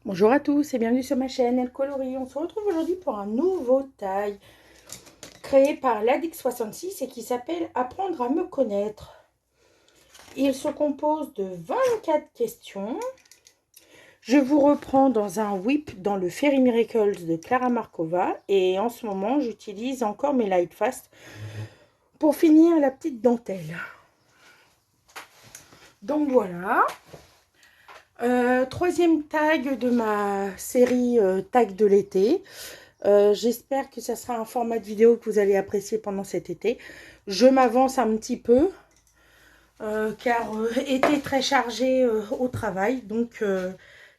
Bonjour à tous et bienvenue sur ma chaîne Elle Colorie. On se retrouve aujourd'hui pour un nouveau taille créé par Ladix66 et qui s'appelle Apprendre à me connaître. Il se compose de 24 questions. Je vous reprends dans un whip dans le Fairy Miracles de Clara Markova et en ce moment j'utilise encore mes Light Fast pour finir la petite dentelle. Donc voilà. Troisième tag de ma série tag de l'été. J'espère que ça sera un format de vidéo que vous allez apprécier pendant cet été. Je m'avance un petit peu car été très chargé au travail. Donc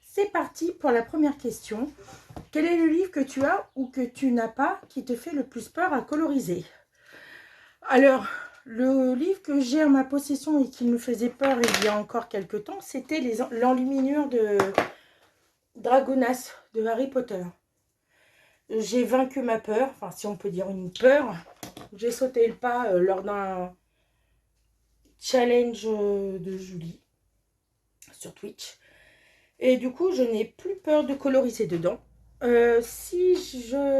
c'est parti pour la première question. Quel est le livre que tu as ou que tu n'as pas qui te fait le plus peur à coloriser? Alors, le livre que j'ai en ma possession et qui me faisait peur il y a encore quelques temps, c'était l'enluminure de Dragonas de Harry Potter. J'ai vaincu ma peur, enfin si on peut dire une peur. J'ai sauté le pas lors d'un challenge de Julie sur Twitch. Et du coup, je n'ai plus peur de coloriser dedans. Si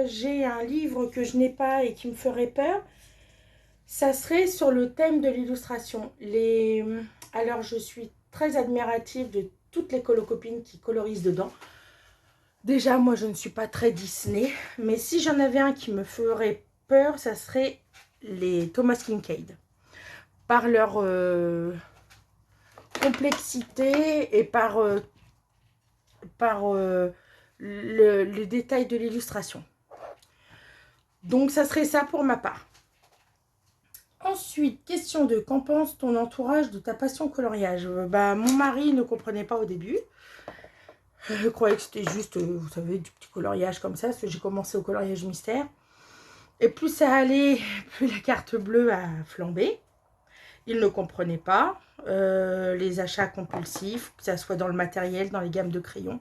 j'ai un livre que je n'ai pas et qui me ferait peur, ça serait sur le thème de l'illustration. Alors, je suis très admirative de toutes les colocopines qui colorisent dedans. Déjà, moi, je ne suis pas très Disney, mais si j'en avais un qui me ferait peur, ça serait les Thomas Kinkade. Par leur complexité et par le détail de l'illustration. Donc, ça serait ça pour ma part. Ensuite, question 2. Qu'en pense ton entourage de ta passion coloriage? Mon mari ne comprenait pas au début. Je croyais que c'était juste, vous savez, du petit coloriage comme ça, parce que j'ai commencé au coloriage mystère. Et plus ça allait, plus la carte bleue a flambé. Il ne comprenait pas les achats compulsifs, que ce soit dans le matériel, dans les gammes de crayons.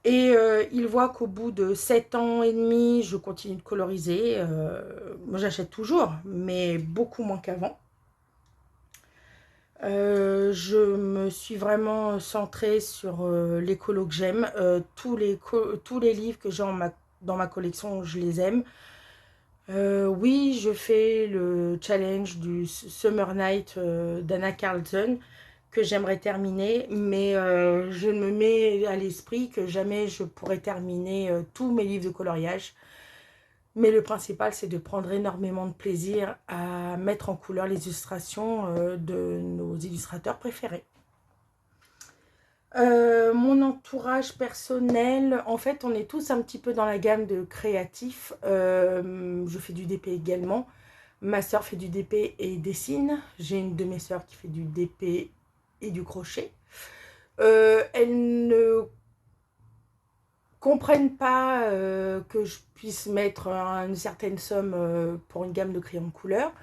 Et il voit qu'au bout de 7 ans et demi, je continue de coloriser. Moi, j'achète toujours, mais beaucoup moins qu'avant. Je me suis vraiment centrée sur les colos que j'aime. Tous les livres que j'ai dans ma collection, je les aime. Oui, je fais le challenge du Summer Night d'Anna Carlson que j'aimerais terminer, mais je me mets à l'esprit que jamais je pourrai terminer tous mes livres de coloriage. Mais le principal, c'est de prendre énormément de plaisir à mettre en couleur les illustrations de nos illustrateurs préférés. Mon entourage personnel, en fait, on est tous un petit peu dans la gamme de créatifs. Je fais du DP également. Ma soeur fait du DP et dessine. J'ai une de mes soeurs qui fait du DP et du crochet. Elles ne comprennent pas que je puisse mettre une certaine somme pour une gamme de crayons de couleur.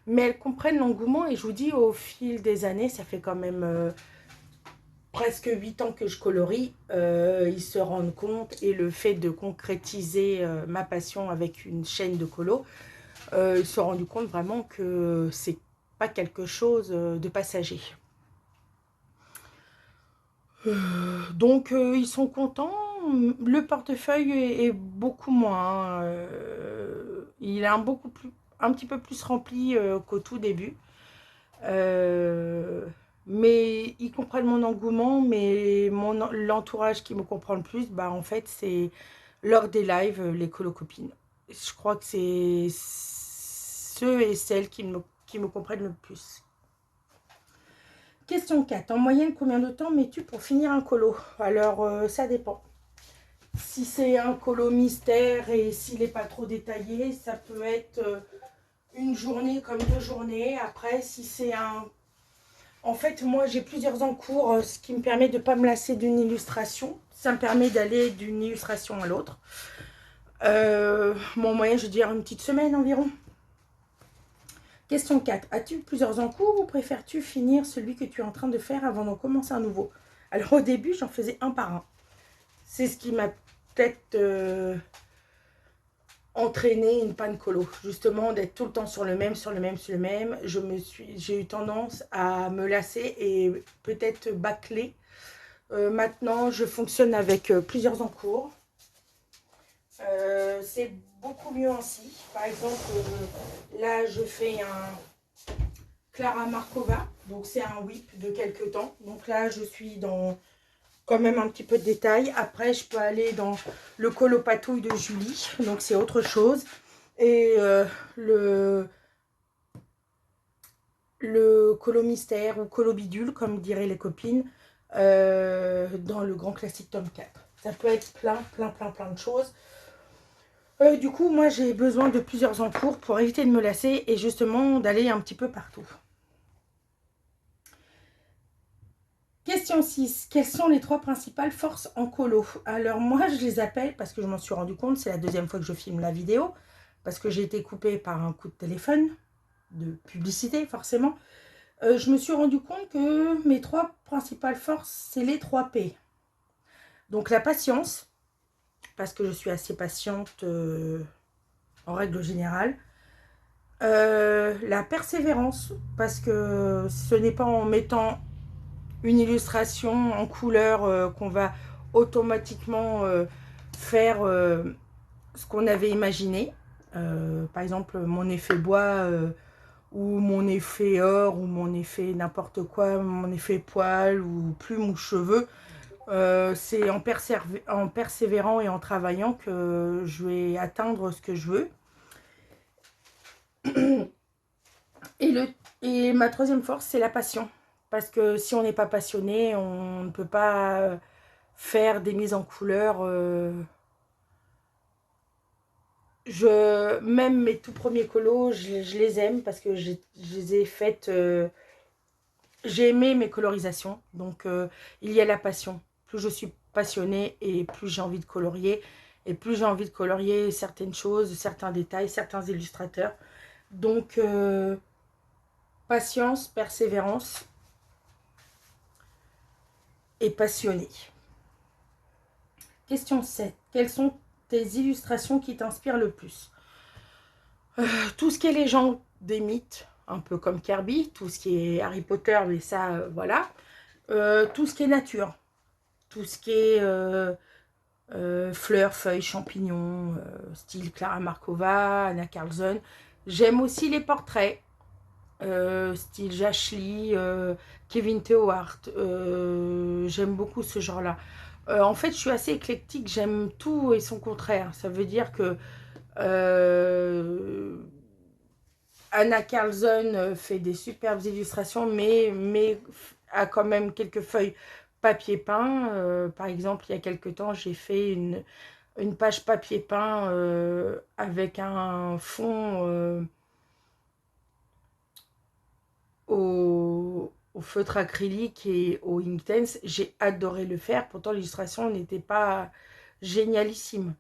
Mais elles comprennent l'engouement et je vous dis, au fil des années, ça fait quand même presque 8 ans que je colorie, ils se rendent compte et le fait de concrétiser ma passion avec une chaîne de colo, ils se sont rendus compte vraiment que c'est pas quelque chose de passager. Donc ils sont contents. Le portefeuille est beaucoup moins. Il est un petit peu plus rempli qu'au tout début. Mais ils comprennent mon engouement, mais l'entourage qui me comprend le plus, en fait, c'est lors des lives, les colocopines. Je crois que c'est ceux et celles qui me comprennent le plus. Question 4. En moyenne, combien de temps mets-tu pour finir un colo? Alors, ça dépend. Si c'est un colo mystère et s'il n'est pas trop détaillé, ça peut être une journée comme 2 journées. Après, si c'est un... En fait, moi, j'ai plusieurs encours, ce qui me permet de ne pas me lasser d'une illustration. Ça me permet d'aller d'une illustration à l'autre. Mon moyen, je veux dire une petite semaine environ. Question 4. As-tu plusieurs encours ou préfères-tu finir celui que tu es en train de faire avant d'en commencer un nouveau? Alors, au début, j'en faisais un par un. C'est ce qui m'a peut-être entraîné une panne colo. Justement, d'être tout le temps sur le même, sur le même, sur le même. J'ai eu tendance à me lasser et peut-être bâcler Maintenant, je fonctionne avec plusieurs encours. C'est beaucoup mieux ainsi. Par exemple, là, je fais un Clara Markova. Donc, c'est un whip de quelques temps. Donc là, je suis dans quand même un petit peu de détail. Après, je peux aller dans le colo patouille de Julie. Donc, c'est autre chose. Et le colo mystère ou colo bidule, comme diraient les copines, dans le grand classique tome 4. Ça peut être plein de choses. Du coup, moi, j'ai besoin de plusieurs encours pour éviter de me lasser et justement d'aller un petit peu partout. Question 6. Quelles sont les 3 principales forces en colo? Alors moi, je les appelle, parce que je m'en suis rendu compte, c'est la deuxième fois que je filme la vidéo, parce que j'ai été coupée par un coup de téléphone, de publicité forcément. Je me suis rendu compte que mes 3 principales forces, c'est les 3 P. Donc la patience, parce que je suis assez patiente en règle générale. La persévérance, parce que ce n'est pas en mettant une illustration en couleur qu'on va automatiquement faire ce qu'on avait imaginé. Par exemple, mon effet bois ou mon effet or ou mon effet n'importe quoi, mon effet poil ou plume ou cheveux. C'est en persévérant et en travaillant que je vais atteindre ce que je veux. Et ma troisième force, c'est la passion. Parce que si on n'est pas passionné, on ne peut pas faire des mises en couleur. Même mes tout premiers colos, je les aime parce que je les ai faites. J'ai aimé mes colorisations. Donc, il y a la passion. Plus je suis passionnée et plus j'ai envie de colorier. Et plus j'ai envie de colorier certaines choses, certains détails, certains illustrateurs. Donc, patience, persévérance et passionné. Question 7. Quelles sont tes illustrations qui t'inspirent le plus? Tout ce qui est légende des mythes, un peu comme Kirby, tout ce qui est Harry Potter, mais ça, voilà. Tout ce qui est nature, tout ce qui est fleurs, feuilles, champignons, style Clara Markova, Anna Carlson. J'aime aussi les portraits, style Jashly, Kevin Théohart. J'aime beaucoup ce genre-là. En fait, je suis assez éclectique, j'aime tout et son contraire. Ça veut dire que Anna Carlson fait des superbes illustrations, mais a quand même quelques feuilles papier peint. Par exemple, il y a quelques temps, j'ai fait une page papier peint avec un fond au feutre acrylique et au Inktense. J'ai adoré le faire, pourtant l'illustration n'était pas génialissime.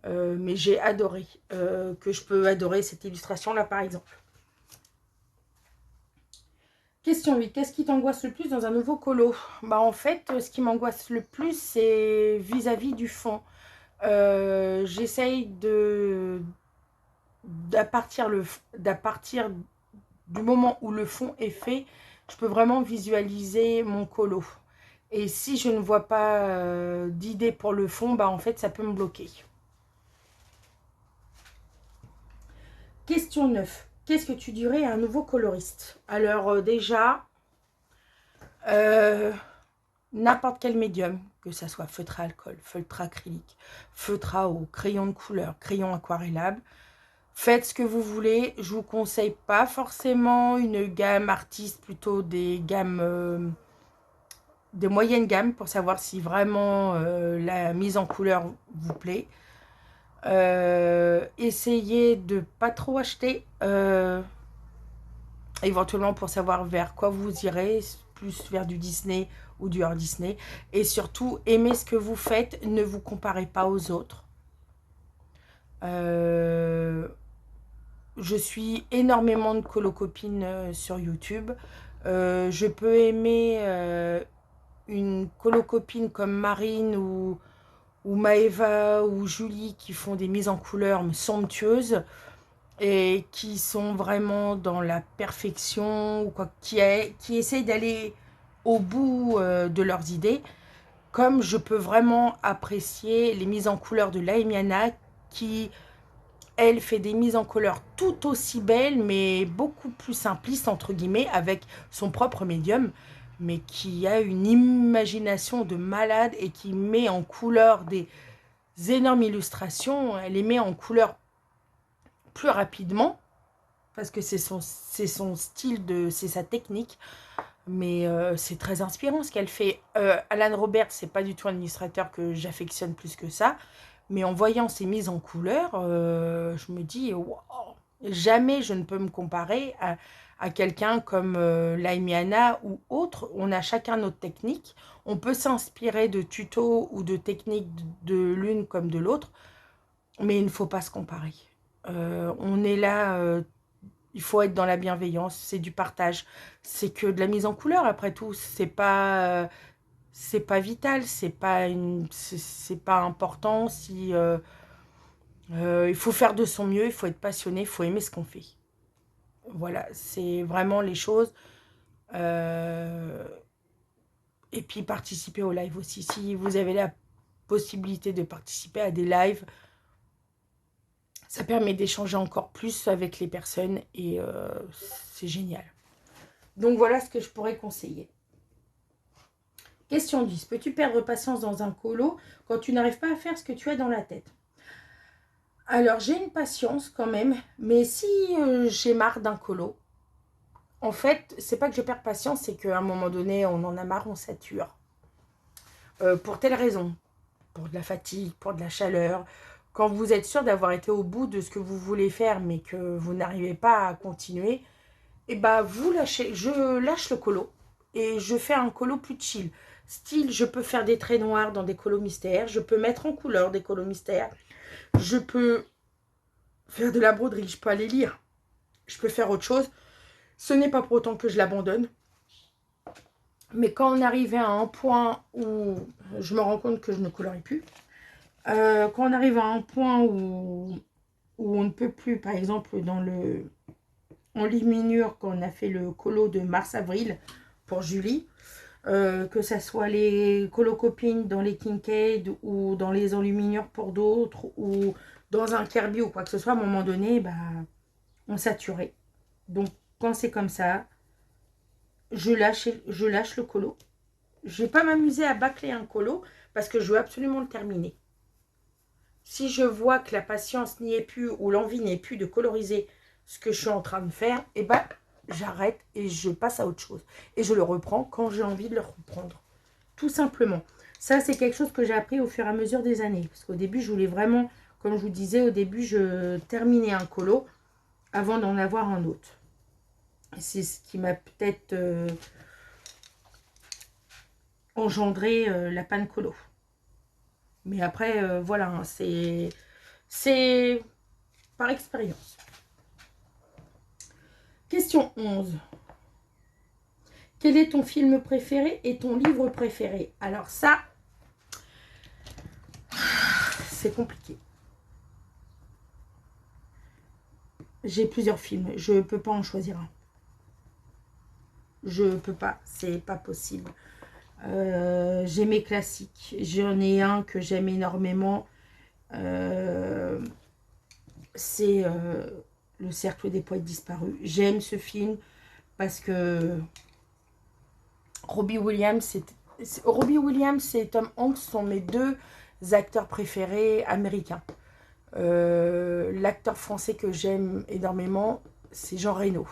Mais j'ai adoré, que je peux adorer cette illustration-là par exemple. Question 8. Qu'est-ce qui t'angoisse le plus dans un nouveau colo? Bah en fait, ce qui m'angoisse le plus, c'est vis-à-vis du fond. J'essaye d'à partir du moment où le fond est fait, je peux vraiment visualiser mon colo. Et si je ne vois pas d'idée pour le fond, bah en fait, ça peut me bloquer. Question 9. Qu'est-ce que tu dirais à un nouveau coloriste? Alors déjà, n'importe quel médium, que ça soit feutre à alcool, feutre acrylique, feutre à eau, crayon de couleur, crayon aquarellable, faites ce que vous voulez. Je vous conseille pas forcément une gamme artiste, plutôt des gammes, des moyennes gammes pour savoir si vraiment la mise en couleur vous plaît. Essayez de pas trop acheter, éventuellement pour savoir vers quoi vous irez, plus vers du Disney ou du hors Disney. Et surtout, aimez ce que vous faites, ne vous comparez pas aux autres. Je suis énormément de colocopines sur YouTube. Je peux aimer une colocopine comme Marine ou Maëva ou Julie qui font des mises en couleur somptueuses et qui sont vraiment dans la perfection ou quoi, qui essayent d'aller au bout de leurs idées. Comme je peux vraiment apprécier les mises en couleur de Laimiana, qui, elle, fait des mises en couleur tout aussi belles, mais beaucoup plus simplistes, entre guillemets, avec son propre médium, mais qui a une imagination de malade et qui met en couleur des énormes illustrations. Elle les met en couleur plus rapidement, parce que c'est son style, c'est sa technique. Mais c'est très inspirant ce qu'elle fait. Alan Roberts, c'est pas du tout un illustrateur que j'affectionne plus que ça. Mais en voyant ses mises en couleur, je me dis, wow, jamais je ne peux me comparer à quelqu'un comme Laimiana ou autre. On a chacun notre technique. On peut s'inspirer de tutos ou de techniques de l'une comme de l'autre. Mais il ne faut pas se comparer. On est là, il faut être dans la bienveillance, c'est du partage. C'est que de la mise en couleur, après tout. C'est pas vital, c'est pas important. Si il faut faire de son mieux, il faut être passionné, il faut aimer ce qu'on fait. Voilà, c'est vraiment les choses. Euh, et puis participer au live aussi. Si vous avez la possibilité de participer à des lives, ça permet d'échanger encore plus avec les personnes et c'est génial. Donc voilà ce que je pourrais conseiller. Question 10. Peux-tu perdre patience dans un colo quand tu n'arrives pas à faire ce que tu as dans la tête? Alors, j'ai une patience quand même, mais si j'ai marre d'un colo, en fait, c'est pas que je perds patience, c'est qu'à un moment donné, on en a marre, on sature. Pour telle raison, pour de la fatigue, pour de la chaleur. Quand vous êtes sûr d'avoir été au bout de ce que vous voulez faire, mais que vous n'arrivez pas à continuer, et bah vous lâchez, je lâche le colo et je fais un colo plus chill. Style, je peux faire des traits noirs dans des colos mystères, je peux mettre en couleur des colos mystères, je peux faire de la broderie, je peux aller lire, je peux faire autre chose. Ce n'est pas pour autant que je l'abandonne. Mais quand on arrive à un point où je me rends compte que je ne colorie plus, quand on arrive à un point où on ne peut plus, par exemple en liminure, quand on a fait le colo de mars-avril pour Julie, que ça soit les colocopines dans les Kincaid ou dans les enluminures pour d'autres ou dans un Kirby ou quoi que ce soit, à un moment donné, bah, on saturait. Donc quand c'est comme ça, je lâche le colo. Je vais pas m'amuser à bâcler un colo parce que je veux absolument le terminer. Si je vois que la patience n'y est plus ou l'envie n'est plus de coloriser ce que je suis en train de faire, et ben j'arrête et je passe à autre chose. Et je le reprends quand j'ai envie de le reprendre. Tout simplement. Ça, c'est quelque chose que j'ai appris au fur et à mesure des années. Parce qu'au début, je voulais vraiment, comme je vous disais, au début, je terminais un colo avant d'en avoir un autre. C'est ce qui m'a peut-être engendré la panne colo. Mais après, voilà, hein, c'est par expérience. Question 11. Quel est ton film préféré et ton livre préféré? Alors ça, c'est compliqué. J'ai plusieurs films. Je ne peux pas en choisir un. Je ne peux pas. C'est pas possible. J'ai mes classiques. J'en ai un que j'aime énormément. C'est Le Cercle des Poètes Disparus. J'aime ce film parce que Robbie Williams et Tom Hanks sont mes deux acteurs préférés américains. L'acteur français que j'aime énormément, c'est Jean Reno.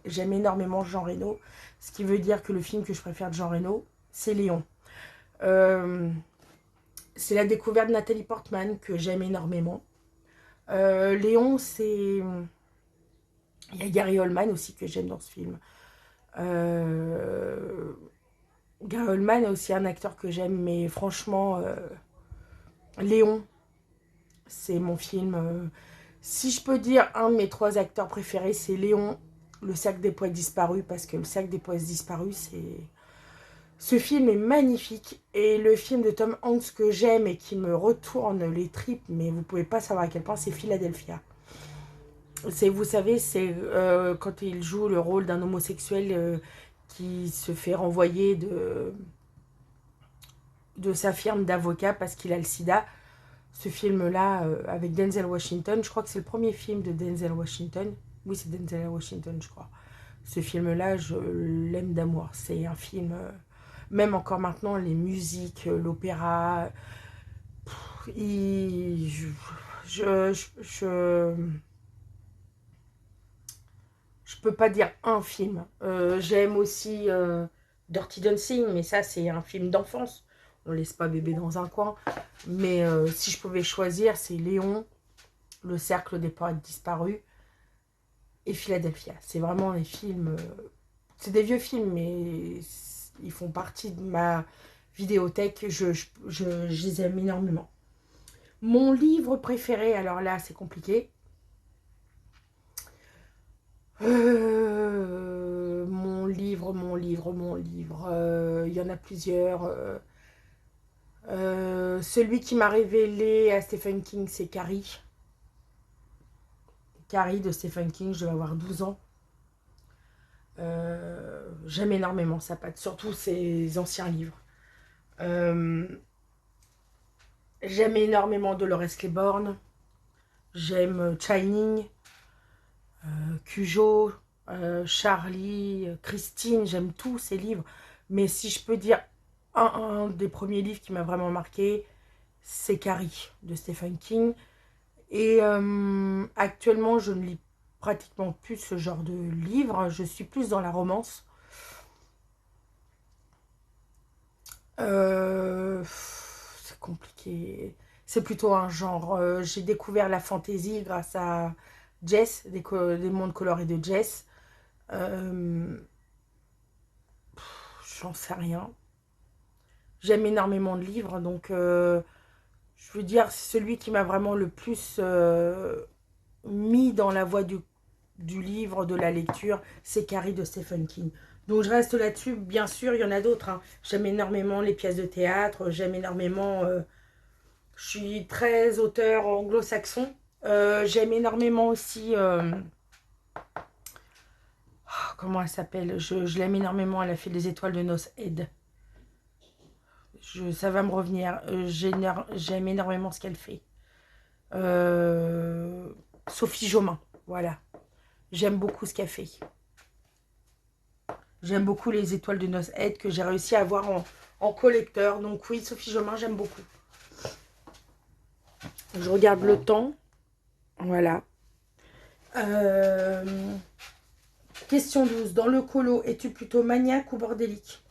J'aime énormément Jean Reno, ce qui veut dire que le film que je préfère de Jean Reno, c'est Léon. C'est la découverte de Nathalie Portman que j'aime énormément. Léon, c'est... Il y a Gary Oldman aussi que j'aime dans ce film. Gary Oldman est aussi un acteur que j'aime, mais franchement, Léon, c'est mon film. Si je peux dire un de mes trois acteurs préférés, c'est Léon, Le Cercle des Poètes Disparus, parce que Le Cercle des Poètes Disparus, c'est... Ce film est magnifique. Et le film de Tom Hanks que j'aime et qui me retourne les tripes, mais vous pouvez pas savoir à quel point, c'est Philadelphia. Vous savez, c'est quand il joue le rôle d'un homosexuel qui se fait renvoyer de sa firme d'avocat parce qu'il a le sida. Ce film-là, avec Denzel Washington, je crois que c'est le premier film de Denzel Washington. Oui, c'est Denzel Washington, je crois. Ce film-là, je l'aime d'amour. C'est un film, même encore maintenant, les musiques, l'opéra, je, je, je, je, je peux pas dire un film. J'aime aussi Dirty Dancing, mais ça, c'est un film d'enfance. On laisse pas bébé dans un coin. Mais si je pouvais choisir, c'est Léon, Le Cercle des Poètes Disparus et Philadelphia. C'est vraiment des films... c'est des vieux films, mais ils font partie de ma vidéothèque. Je les aime énormément. Mon livre préféré, alors là, c'est compliqué. Mon livre. Il y en a plusieurs. Celui qui m'a révélé à Stephen King, c'est Carrie. Carrie de Stephen King, je vais avoir 12 ans. J'aime énormément sa patte, surtout ses anciens livres. J'aime énormément Dolores Claiborne. J'aime Shining, Cujo, Charlie, Christine. J'aime tous ces livres. Mais si je peux dire un des premiers livres qui m'a vraiment marqué, c'est Carrie de Stephen King. Et actuellement, je ne lis pratiquement plus ce genre de livre. Je suis plus dans la romance. C'est compliqué. C'est plutôt un genre. J'ai découvert la fantasy grâce à Jess, des mondes colorés de Jess. Euh, J'en sais rien. J'aime énormément de livres, donc je veux dire, c'est celui qui m'a vraiment le plus mis dans la voie du livre, de la lecture, c'est Carrie de Stephen King. Donc je reste là-dessus, bien sûr, il y en a d'autres. Hein. J'aime énormément les pièces de théâtre, j'aime énormément... je suis très auteur anglo-saxon. J'aime énormément aussi... comment elle s'appelle, je l'aime énormément, elle a fait Les Étoiles de Noces Ed. Ça va me revenir. J'aime énormément ce qu'elle fait. Euh, Sophie Jomain, voilà. J'aime beaucoup ce qu'elle fait. J'aime beaucoup Les Étoiles de Noces Ed que j'ai réussi à avoir en collecteur. Donc oui, Sophie Jomain, j'aime beaucoup. Je regarde le temps. Voilà. Question 12. Dans le colo, es-tu plutôt maniaque ou bordélique?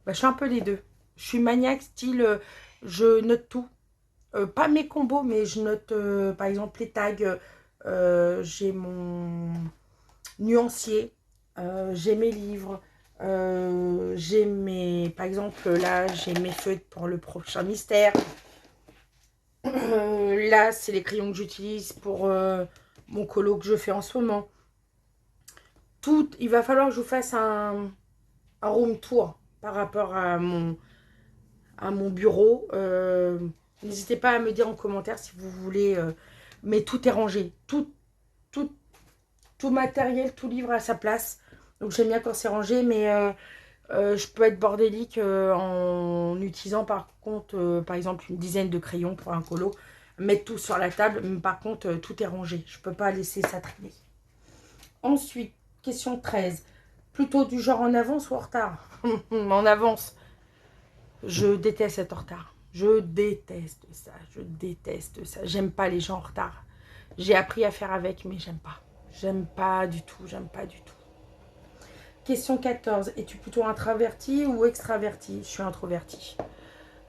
Bah, je suis un peu les deux. Je suis maniaque, style, je note tout. Pas mes combos, mais je note, par exemple, les tags. J'ai mon nuancier. J'ai mes livres. J'ai mes... Par exemple, là, j'ai mes feuilles pour le prochain mystère. Là, c'est les crayons que j'utilise pour mon colo que je fais en ce moment. Tout, il va falloir que je vous fasse un room tour par rapport à mon bureau. N'hésitez pas à me dire en commentaire si vous voulez. Mais tout est rangé. Tout, tout matériel, tout livre à sa place. Donc j'aime bien quand c'est rangé, mais je peux être bordélique en utilisant par contre, par exemple, une dizaine de crayons pour un colo. Mettre tout sur la table, mais par contre, tout est rangé. Je ne peux pas laisser ça traîner. Ensuite, question 13. Plutôt du genre en avance ou en retard? En avance. Je déteste être en retard. Je déteste ça. Je déteste ça. J'aime pas les gens en retard. J'ai appris à faire avec, mais j'aime pas. J'aime pas du tout. J'aime pas du tout. Question 14. Es-tu plutôt introverti ou extraverti? Je suis introverti.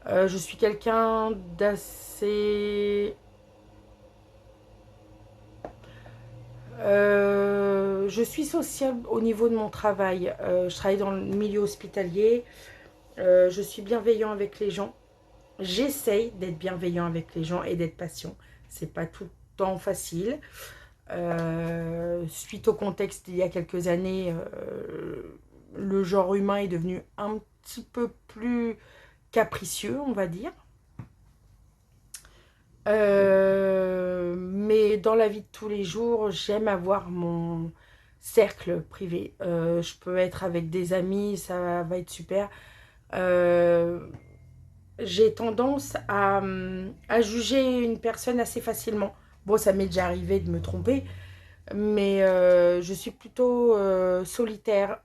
Je suis quelqu'un d'assez... je suis sociable au niveau de mon travail. Je travaille dans le milieu hospitalier. Je suis bienveillant avec les gens. J'essaye d'être bienveillant avec les gens et d'être patient. C'est pas tout le temps facile. Suite au contexte il y a quelques années, le genre humain est devenu un petit peu plus capricieux, on va dire. Mais dans la vie de tous les jours, j'aime avoir mon cercle privé. Je peux être avec des amis, ça va être super. J'ai tendance à juger une personne assez facilement. Bon, ça m'est déjà arrivé de me tromper, mais je suis plutôt solitaire.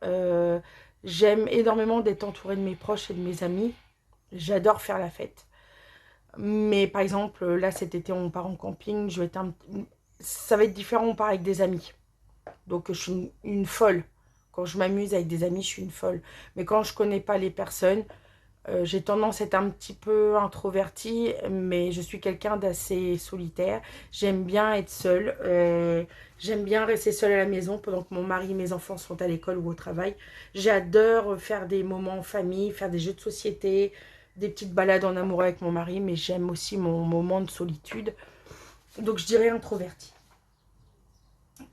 J'aime énormément d'être entourée de mes proches et de mes amis. J'adore faire la fête. Mais par exemple, là cet été, on part en camping. Ça va être différent, on part avec des amis. Donc je suis une folle. Quand je m'amuse avec des amis, je suis une folle. Mais quand je connais pas les personnes, j'ai tendance à être un petit peu introvertie, mais je suis quelqu'un d'assez solitaire. J'aime bien être seule. J'aime bien rester seule à la maison pendant que mon mari et mes enfants sont à l'école ou au travail. J'adore faire des moments en famille, faire des jeux de société, des petites balades en amoureux avec mon mari, mais j'aime aussi mon moment de solitude. Donc je dirais introvertie.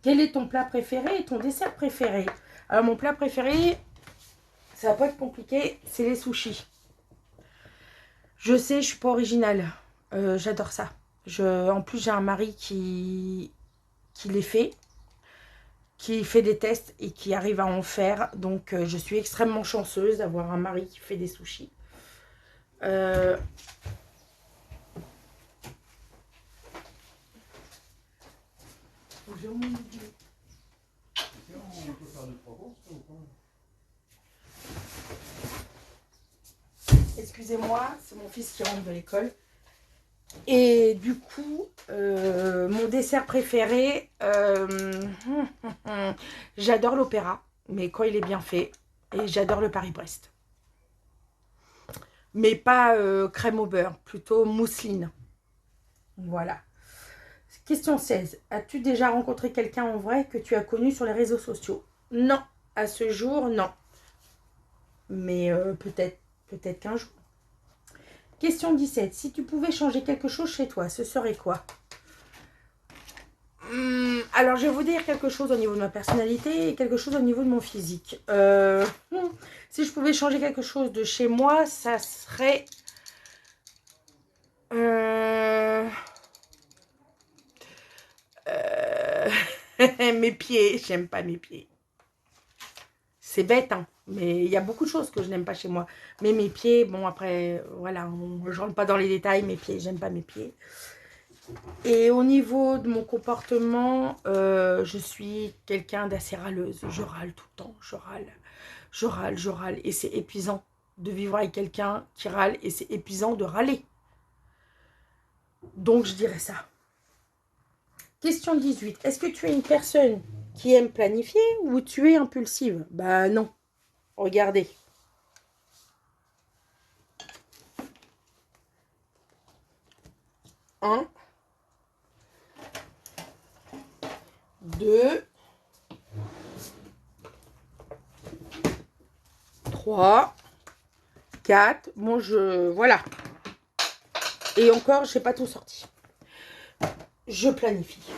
Quel est ton plat préféré et ton dessert préféré? Alors mon plat préféré, ça va pas être compliqué, c'est les sushis. Je sais, je suis pas originale. J'adore ça. En plus, j'ai un mari qui les fait, qui fait des tests et qui arrive à en faire. Donc, je suis extrêmement chanceuse d'avoir un mari qui fait des sushis. Euh, Excusez-moi, c'est mon fils qui rentre de l'école. Et du coup, mon dessert préféré, j'adore l'opéra, mais quand il est bien fait. Et j'adore le Paris-Brest. Mais pas crème au beurre, plutôt mousseline. Voilà. Question 16. As-tu déjà rencontré quelqu'un en vrai que tu as connu sur les réseaux sociaux? Non. À ce jour, non. Mais peut-être qu'un jour. Question 17. Si tu pouvais changer quelque chose chez toi, ce serait quoi? Alors, je vais vous dire quelque chose au niveau de ma personnalité et quelque chose au niveau de mon physique. Si je pouvais changer quelque chose de chez moi, ça serait... mes pieds. J'aime pas mes pieds. C'est bête, hein, mais il y a beaucoup de choses que je n'aime pas chez moi. Mais mes pieds, bon, après, voilà, je rentre pas dans les détails. Mes pieds, j'aime pas mes pieds. Et au niveau de mon comportement, je suis quelqu'un d'assez râleuse. Je râle tout le temps, je râle. Et c'est épuisant de vivre avec quelqu'un qui râle et c'est épuisant de râler. Donc, je dirais ça. Question 18. Est-ce que tu es une personne qui aime planifier ou tu es impulsive? Bah non. Regardez. 1, 2, 3, 4. Bon, voilà. Et encore, je n'ai pas tout sorti. Je planifie.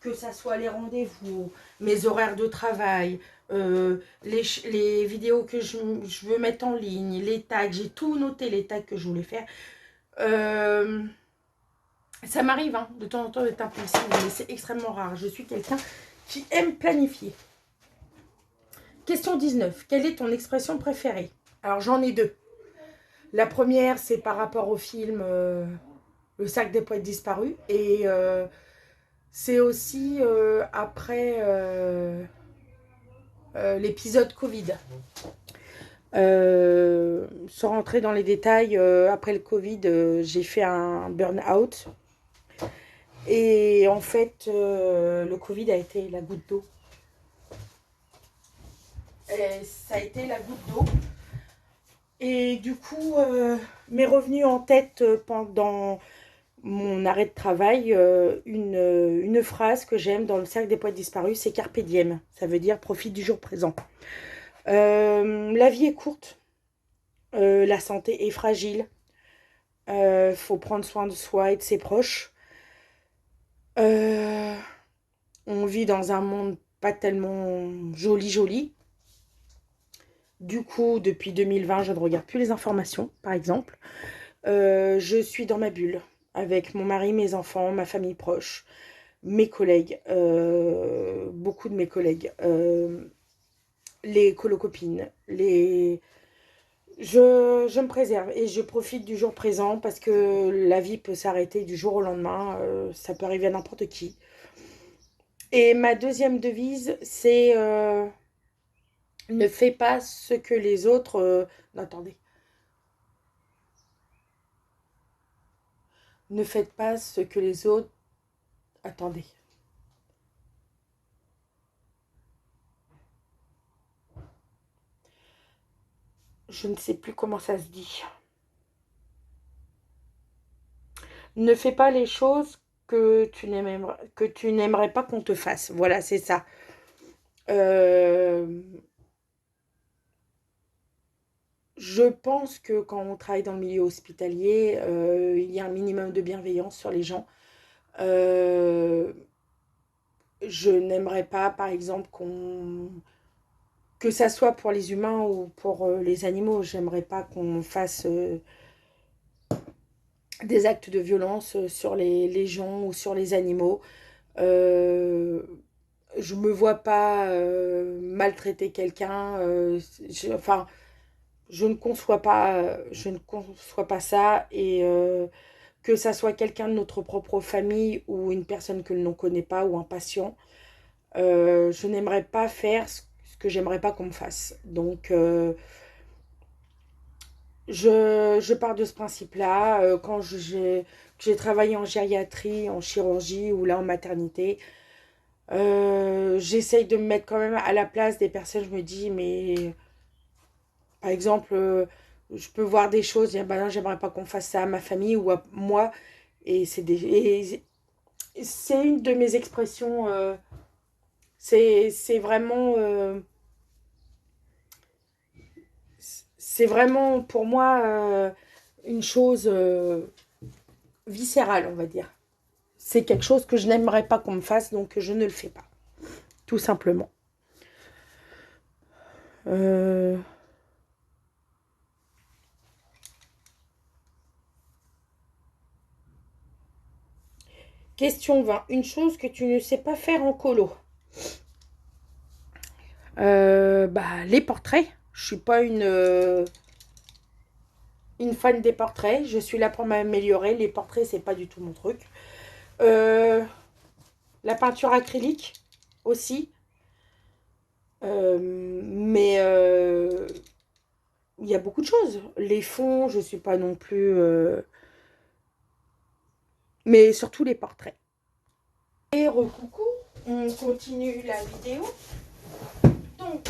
Que ça soit les rendez-vous, mes horaires de travail, les vidéos que je veux mettre en ligne, les tags. J'ai tout noté, les tags que je voulais faire. Ça m'arrive hein, de temps en temps d'être impulsive, mais c'est extrêmement rare. Je suis quelqu'un qui aime planifier. Question 19. Quelle est ton expression préférée? Alors j'en ai deux. La première, c'est par rapport au film Le cercle des poètes disparus. Et c'est aussi après l'épisode Covid. Sans rentrer dans les détails, après le Covid, j'ai fait un burn-out. Et en fait, le Covid a été la goutte d'eau. Ça a été la goutte d'eau. Et du coup, m'est revenu en tête pendant mon arrêt de travail une phrase que j'aime dans le cercle des poètes disparus, c'est Carpe diem. Ça veut dire profite du jour présent. La vie est courte, la santé est fragile, faut prendre soin de soi et de ses proches. On vit dans un monde pas tellement joli. Du coup, depuis 2020, je ne regarde plus les informations, par exemple. Je suis dans ma bulle, avec mon mari, mes enfants, ma famille proche. mes collègues, beaucoup de mes collègues, les colocopines, je me préserve et je profite du jour présent parce que la vie peut s'arrêter du jour au lendemain, ça peut arriver à n'importe qui. Et ma deuxième devise, c'est ne fais pas ce que les autres... non, attendez. Ne faites pas ce que les autres... Attendez. Je ne sais plus comment ça se dit. Ne fais pas les choses que tu n'aimerais pas qu'on te fasse. Voilà, c'est ça. Euh, je pense que quand on travaille dans le milieu hospitalier, il y a un minimum de bienveillance sur les gens. Euh, je n'aimerais pas, par exemple, que ça soit pour les humains ou pour les animaux, j'aimerais pas qu'on fasse des actes de violence sur les gens ou sur les animaux. Euh, je me vois pas maltraiter quelqu'un. Enfin, je ne conçois pas ça et que ça soit quelqu'un de notre propre famille ou une personne que l'on ne connaît pas ou un patient, je n'aimerais pas faire ce que j'aimerais pas qu'on me fasse. Donc, je pars de ce principe-là. Quand j'ai travaillé en gériatrie, en chirurgie ou là en maternité, j'essaye de me mettre quand même à la place des personnes. Je me dis, mais par exemple, je peux voir des choses, dire, bah non, j'aimerais pas qu'on fasse ça à ma famille ou à moi. Et c'est une de mes expressions. C'est vraiment, c'est vraiment pour moi une chose viscérale, on va dire. C'est quelque chose que je n'aimerais pas qu'on me fasse, donc je ne le fais pas, tout simplement. Euh, Question 20. Une chose que tu ne sais pas faire en colo. Bah, les portraits. Je suis pas une fan des portraits. Je suis là pour m'améliorer. Les portraits, c'est pas du tout mon truc. Euh, la peinture acrylique aussi. Mais il y a beaucoup de choses. Les fonds, je suis pas non plus... mais surtout les portraits. Et recoucou, on continue la vidéo. Donc,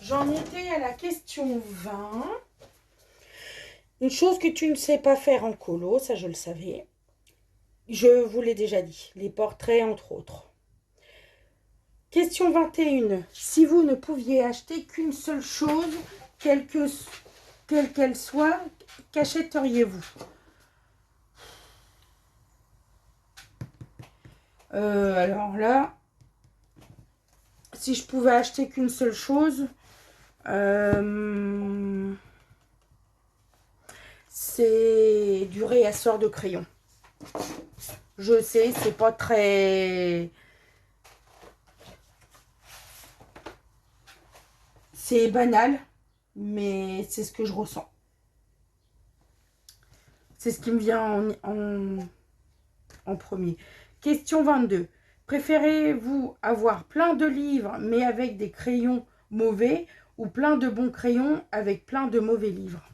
j'en étais à la question 20. Une chose que tu ne sais pas faire en colo, ça je le savais. Je vous l'ai déjà dit, les portraits entre autres. Question 21. Si vous ne pouviez acheter qu'une seule chose, quelle qu'elle soit, qu'achèteriez-vous? Alors là, si je pouvais acheter qu'une seule chose, c'est du réassort de crayon. Je sais, c'est pas très... C'est banal, mais c'est ce que je ressens. C'est ce qui me vient en premier. Question 22. Préférez-vous avoir plein de livres, mais avec des crayons mauvais, ou plein de bons crayons avec plein de mauvais livres?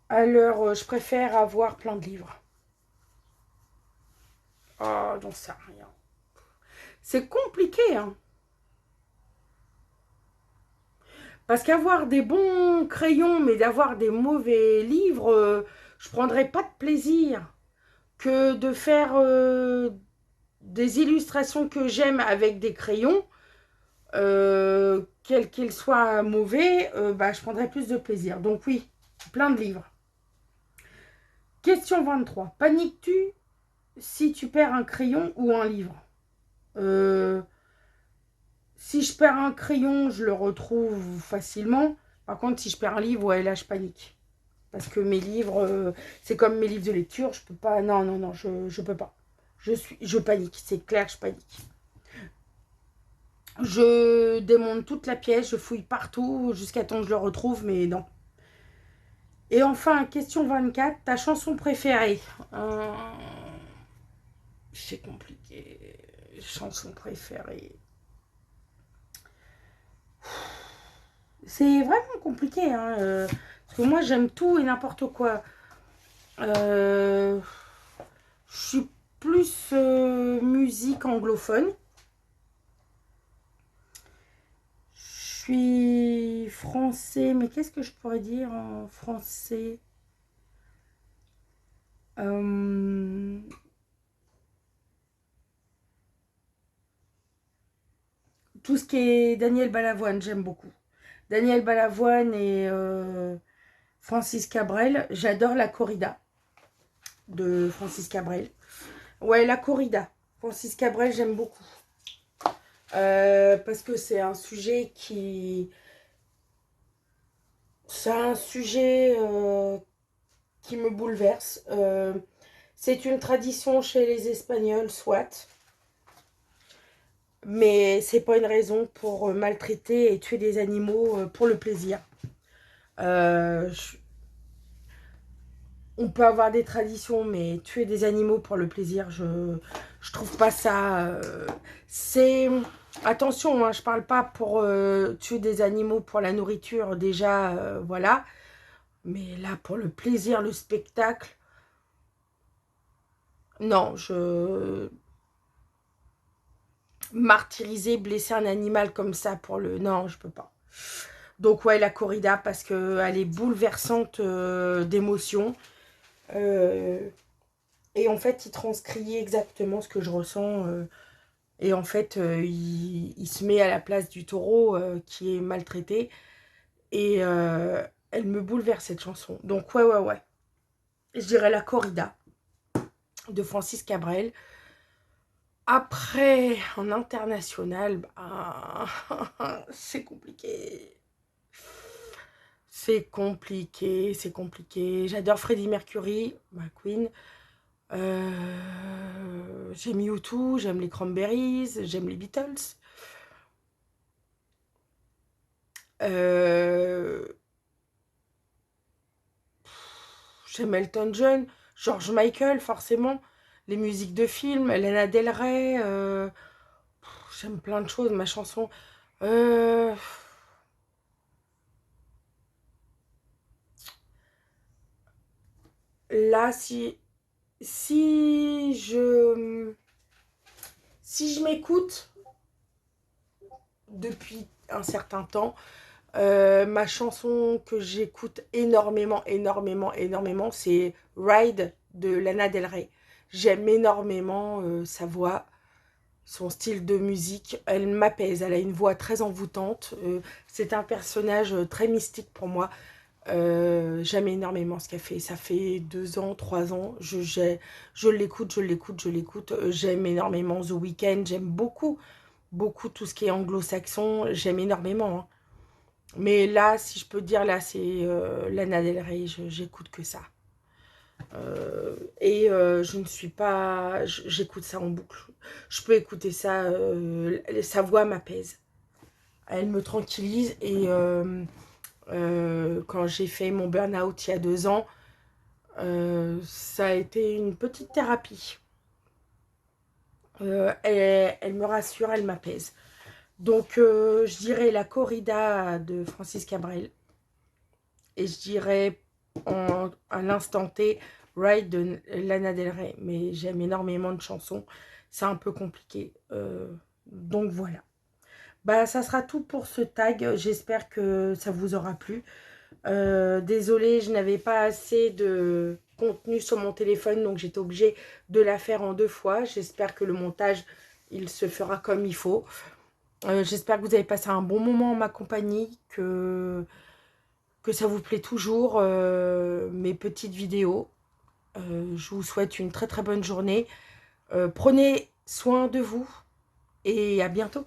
Alors, je préfère avoir plein de livres. Oh, j'en sais rien. C'est compliqué, hein. Parce qu'avoir des bons crayons, mais d'avoir des mauvais livres, je prendrais pas de plaisir que de faire des illustrations que j'aime avec des crayons, quels qu'ils soient mauvais, bah, je prendrais plus de plaisir. Donc oui, plein de livres. Question 23. Paniques-tu si tu perds un crayon ou un livre? euh, Si je perds un crayon, je le retrouve facilement. Par contre, si je perds un livre, ouais, là, je panique. Parce que mes livres, c'est comme mes livres de lecture, je peux pas... Non, non, non, je peux pas. Je panique, c'est clair, je panique. Je démonte toute la pièce, je fouille partout jusqu'à temps que je le retrouve, mais non. Et enfin, question 24, ta chanson préférée? C'est compliqué. Chanson préférée. C'est vraiment compliqué, hein, parce que moi, j'aime tout et n'importe quoi. Je suis plus musique anglophone. Je suis français, mais qu'est-ce que je pourrais dire en français? Euh, tout ce qui est Daniel Balavoine, j'aime beaucoup. Daniel Balavoine et Francis Cabrel. J'adore la corrida de Francis Cabrel. Ouais, la corrida. Francis Cabrel, j'aime beaucoup. Parce que c'est un sujet qui... C'est un sujet qui me bouleverse. C'est une tradition chez les Espagnols, soit. Mais c'est pas une raison pour maltraiter et tuer des animaux pour le plaisir. Euh, je- on peut avoir des traditions, mais tuer des animaux pour le plaisir, je trouve pas ça. C'est attention, hein, je parle pas pour tuer des animaux pour la nourriture, déjà, voilà. Mais là, pour le plaisir, le spectacle, non, je martyriser, blesser un animal comme ça pour le, non, je peux pas. Donc ouais, la corrida parce que elle est bouleversante d'émotions. Euh, et en fait, il transcrit exactement ce que je ressens. Et en fait, il se met à la place du taureau qui est maltraité. Et elle me bouleverse cette chanson. Donc ouais, ouais, ouais. Je dirais la corrida de Francis Cabrel. Après, en international, bah, c'est compliqué. C'est compliqué, c'est compliqué. J'adore Freddie Mercury, ma queen. J'aime U2, j'aime les Cranberries, j'aime les Beatles. Euh, J'aime Elton John, George Michael, forcément. Les musiques de films, Lana Del Rey. J'aime plein de choses, ma chanson. Euh, Là, si je, si je m'écoute depuis un certain temps, ma chanson que j'écoute énormément, énormément, énormément, c'est Ride de Lana Del Rey. J'aime énormément sa voix, son style de musique. Elle m'apaise, elle a une voix très envoûtante. C'est un personnage très mystique pour moi. J'aime énormément ce qu'elle fait. Ça fait 2 ans, 3 ans. Je l'écoute, je l'écoute, je l'écoute. J'aime énormément The Weeknd. J'aime beaucoup, beaucoup tout ce qui est anglo-saxon. J'aime énormément, hein. Mais là, si je peux dire, là, c'est Lana Del Rey. J'écoute que ça. Et je ne suis pas... J'écoute ça en boucle. Je peux écouter ça. Sa voix m'apaise. Elle me tranquillise. Et quand j'ai fait mon burn-out il y a 2 ans, ça a été une petite thérapie. Elle me rassure, elle m'apaise. Donc, je dirais la corrida de Francis Cabrel. Et je dirais à l'instant T, Ride de Lana Del Rey. Mais j'aime énormément de chansons. C'est un peu compliqué. Donc voilà. Bah, ça sera tout pour ce tag. J'espère que ça vous aura plu. Désolée, je n'avais pas assez de contenu sur mon téléphone, donc j'étais obligée de la faire en 2 fois. J'espère que le montage, il se fera comme il faut. J'espère que vous avez passé un bon moment en ma compagnie, que ça vous plaît toujours, mes petites vidéos. Je vous souhaite une très très bonne journée. Prenez soin de vous et à bientôt.